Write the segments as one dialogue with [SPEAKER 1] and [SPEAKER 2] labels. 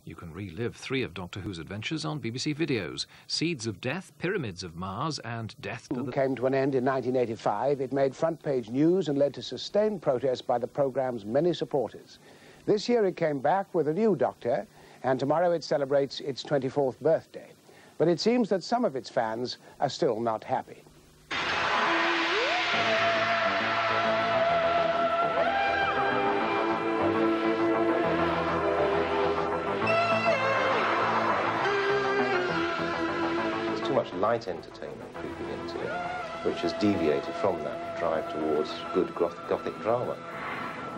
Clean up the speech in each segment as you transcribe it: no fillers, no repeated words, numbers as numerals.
[SPEAKER 1] You can relive 3 of Doctor Who's adventures on BBC Videos. Seeds of Death, Pyramids of Mars, and Death to the...
[SPEAKER 2] came to an end in 1985. It made front-page news and led to sustained protest by the programme's many supporters. This year it came back with a new Doctor, and tomorrow it celebrates its 24th birthday. But it seems that some of its fans are still not happy.
[SPEAKER 3] There's too much light entertainment creeping into it, which has deviated from that drive towards good Gothic drama.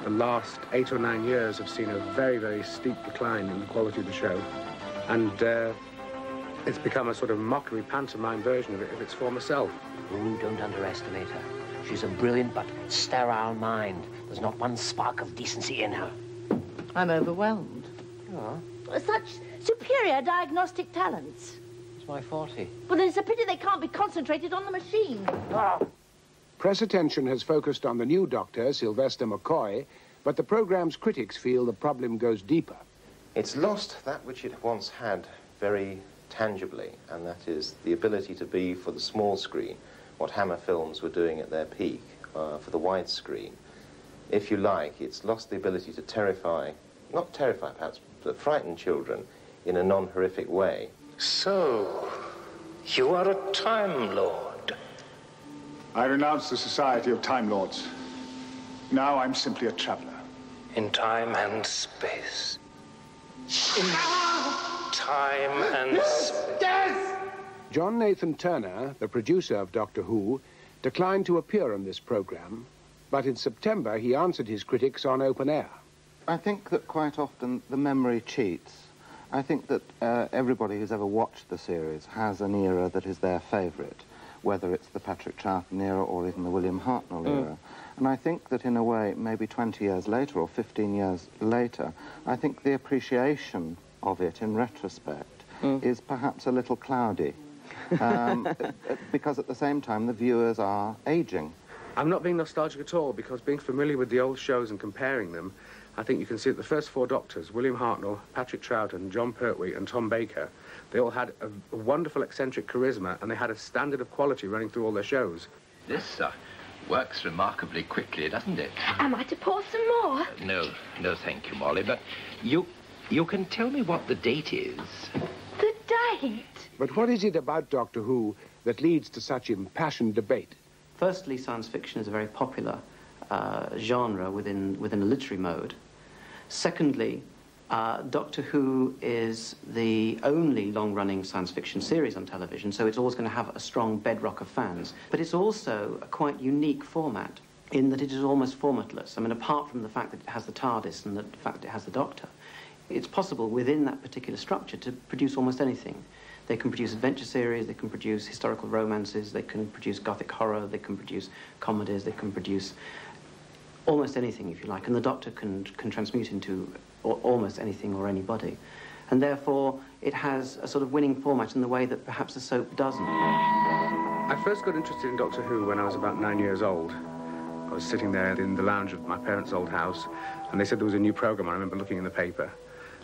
[SPEAKER 4] The last 8 or 9 years have seen a very, very steep decline in the quality of the show, and it's become a sort of mockery pantomime version of its former self.
[SPEAKER 5] Oh, don't underestimate her. She's a brilliant but sterile mind. There's not one spark of decency in her.
[SPEAKER 6] I'm overwhelmed.
[SPEAKER 5] Oh,
[SPEAKER 7] Such superior diagnostic talents.
[SPEAKER 5] it's my 40.
[SPEAKER 7] Well, then it's a pity they can't be concentrated on the machine.
[SPEAKER 5] Oh.
[SPEAKER 2] Press attention has focused on the new Doctor, Sylvester McCoy, but the programme's critics feel the problem goes deeper.
[SPEAKER 3] It's lost that which it once had very tangibly, and that is the ability to be, for the small screen, what Hammer Films were doing at their peak, for the widescreen. If you like, it's lost the ability to terrify, not terrify perhaps, but frighten children in a non-horrific way.
[SPEAKER 8] So, you are a Time Lord.
[SPEAKER 9] I renounce the Society of Time Lords. Now I'm simply a traveler.
[SPEAKER 8] In time and space. In time and space.
[SPEAKER 2] John Nathan Turner, the producer of Doctor Who, declined to appear on this programme, but in September he answered his critics on open air.
[SPEAKER 10] I think that quite often the memory cheats. I think that everybody who's ever watched the series has an era that is their favourite, whether it's the Patrick Troughton era or even the William Hartnell era. And I think that in a way, maybe 20 years later or 15 years later, I think the appreciation of it in retrospect is perhaps a little cloudy. Because at the same time, the viewers are ageing.
[SPEAKER 4] I'm not being nostalgic at all, because being familiar with the old shows and comparing them, I think you can see that the first 4 Doctors, William Hartnell, Patrick Troughton, John Pertwee and Tom Baker, they all had a wonderful eccentric charisma, and they had a standard of quality running through all their shows.
[SPEAKER 11] This works remarkably quickly, doesn't it?
[SPEAKER 7] Am I to pour some more?
[SPEAKER 11] No, thank you, Molly, but you can tell me what the date is.
[SPEAKER 7] The date?
[SPEAKER 2] But what is it about Doctor Who that leads to such impassioned debate?
[SPEAKER 12] Firstly, science fiction is a very popular genre within a literary mode. Secondly, Doctor Who is the only long-running science fiction series on television, so it's always going to have a strong bedrock of fans. But it's also a quite unique format in that it is almost formatless. I mean, apart from the fact that it has the TARDIS and the fact that it has the Doctor, it's possible within that particular structure to produce almost anything. They can produce adventure series, they can produce historical romances, they can produce gothic horror, they can produce comedies, they can produce almost anything, if you like, and the Doctor can transmute into almost anything or anybody. And therefore, it has a sort of winning format in the way that perhaps a soap doesn't.
[SPEAKER 4] I first got interested in Doctor Who when I was about 9 years old. I was sitting there in the lounge of my parents' old house, and they said there was a new programme. I remember looking in the paper,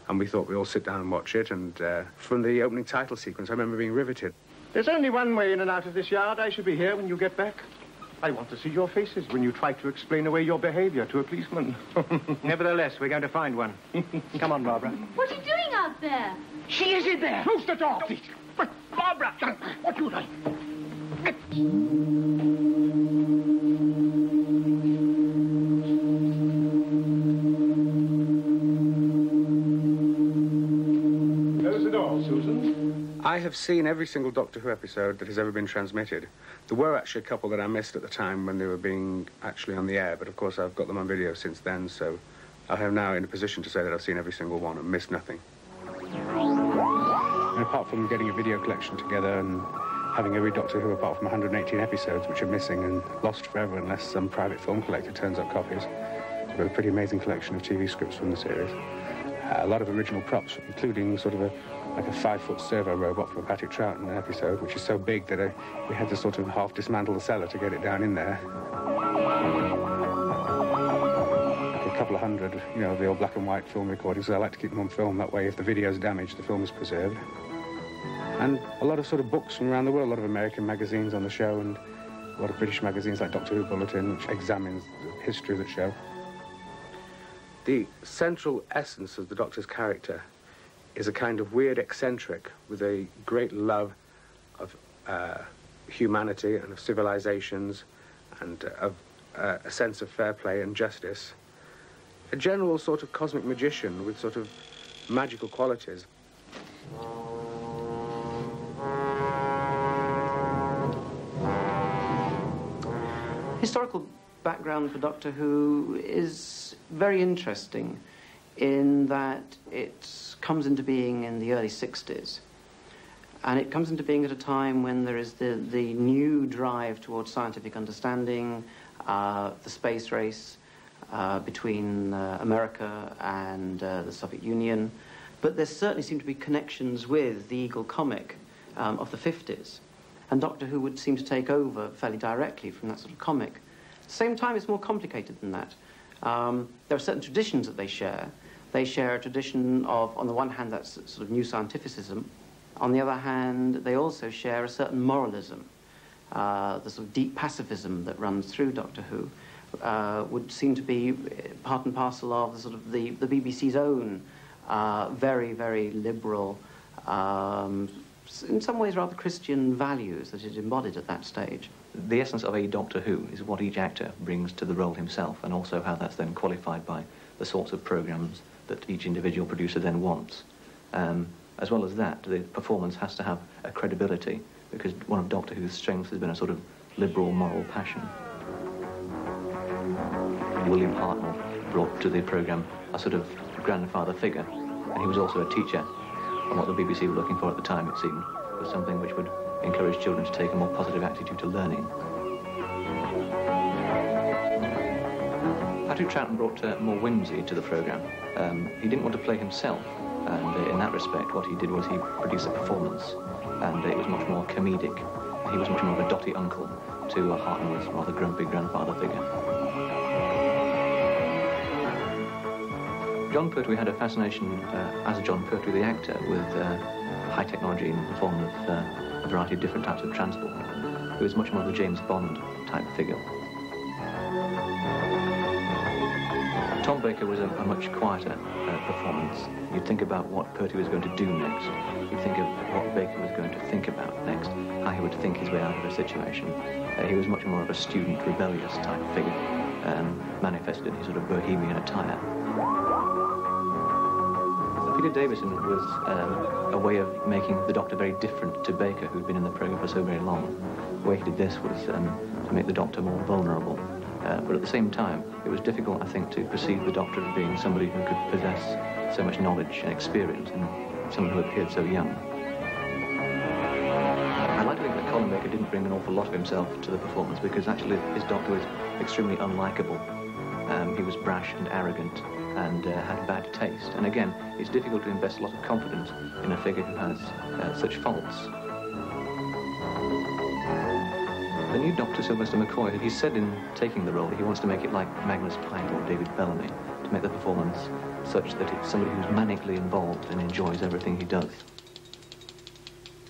[SPEAKER 4] and we thought we'd all sit down and watch it, and from the opening title sequence, I remember being riveted.
[SPEAKER 13] There's only one way in and out of this yard. I should be here when you get back. I want to see your faces when you try to explain away your behavior to a policeman. Nevertheless, we're going to find one. Come on, Barbara.
[SPEAKER 7] What are you doing out there?
[SPEAKER 13] She is in there. Close the door, please. But, Barbara, what you like?
[SPEAKER 4] Close the door, Susan. I have seen every single Doctor Who episode that has ever been transmitted. There were actually a couple that I missed at the time when they were being actually on the air, but of course I've got them on video since then, so I am now in a position to say that I've seen every single one and missed nothing. And apart from getting a video collection together and having every Doctor Who apart from 118 episodes which are missing and lost forever unless some private film collector turns up copies, I've got a pretty amazing collection of TV scripts from the series. A lot of original props, including sort of like a 5-foot servo robot from a Patrick Troughton episode, which is so big that we had to sort of half dismantle the cellar to get it down in there. Like a couple of hundred, you know, the old black and white film recordings. So I like to keep them on film. That way, if the video's damaged, the film is preserved. And a lot of sort of books from around the world, a lot of American magazines on the show, and a lot of British magazines like Doctor Who Bulletin, which examines the history of the show. The central essence of the Doctor's character is a kind of weird eccentric with a great love of humanity and of civilizations and of a sense of fair play and justice. A general sort of cosmic magician with sort of magical qualities.
[SPEAKER 12] Historical background for Doctor Who is very interesting in that it comes into being in the early 60s. And it comes into being at a time when there is the new drive towards scientific understanding, the space race between America and the Soviet Union. But there certainly seem to be connections with the Eagle comic of the 50s. And Doctor Who would seem to take over fairly directly from that sort of comic. At the same time, it's more complicated than that. There are certain traditions that they share. They share a tradition of, on the one hand, that's sort of new scientificism. On the other hand, they also share a certain moralism. The sort of deep pacifism that runs through Doctor Who would seem to be part and parcel of the sort of the BBC's own very, very liberal, in some ways rather Christian values that it embodied at that stage.
[SPEAKER 14] The essence of a Doctor Who is what each actor brings to the role himself, and also how that's then qualified by the sorts of programmes that each individual producer then wants. As well as that, the performance has to have a credibility, because one of Doctor Who's strengths has been a sort of liberal moral passion. William Hartnell brought to the programme a sort of grandfather figure, and he was also a teacher. And what the BBC were looking for at the time, it seemed, was something which would encourage children to take a more positive attitude to learning. Patrick Troughton brought more whimsy to the programme. He didn't want to play himself, and in that respect what he did was he produced a performance, and it was much more comedic. He was much more of a dotty uncle to Hartnell's rather grumpy grandfather figure. John Pertwee had a fascination as John Pertwee the actor with high technology in the form of a variety of different types of transport. He was much more the James Bond type figure. Tom Baker was a much quieter performance. You'd think about what Pertwee was going to do next. You'd think of what Baker was going to think about next, how he would think his way out of a situation. He was much more of a student, rebellious type figure, manifested in his sort of bohemian attire. Peter Davison was a way of making the Doctor very different to Baker, who'd been in the programme for so very long. The way he did this was to make the Doctor more vulnerable. But at the same time, it was difficult, I think, to perceive the Doctor as being somebody who could possess so much knowledge and experience, and someone who appeared so young. I'd like to think that Colin Baker didn't bring an awful lot of himself to the performance, because actually his Doctor was extremely unlikable. He was brash and arrogant, and had bad taste. And again, it's difficult to invest a lot of confidence in a figure who has such faults. The new Dr. Sylvester McCoy, he said in taking the role that he wants to make it like Magnus Pyke or David Bellamy, to make the performance such that it's somebody who's manically involved and enjoys everything he does.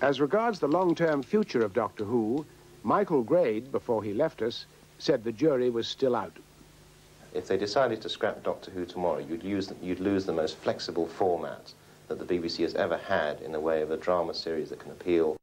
[SPEAKER 2] As regards the long-term future of Doctor Who, Michael Grade, before he left us, said the jury was still out.
[SPEAKER 3] If they decided to scrap Doctor Who tomorrow, you'd lose the most flexible format that the BBC has ever had in the way of a drama series that can appeal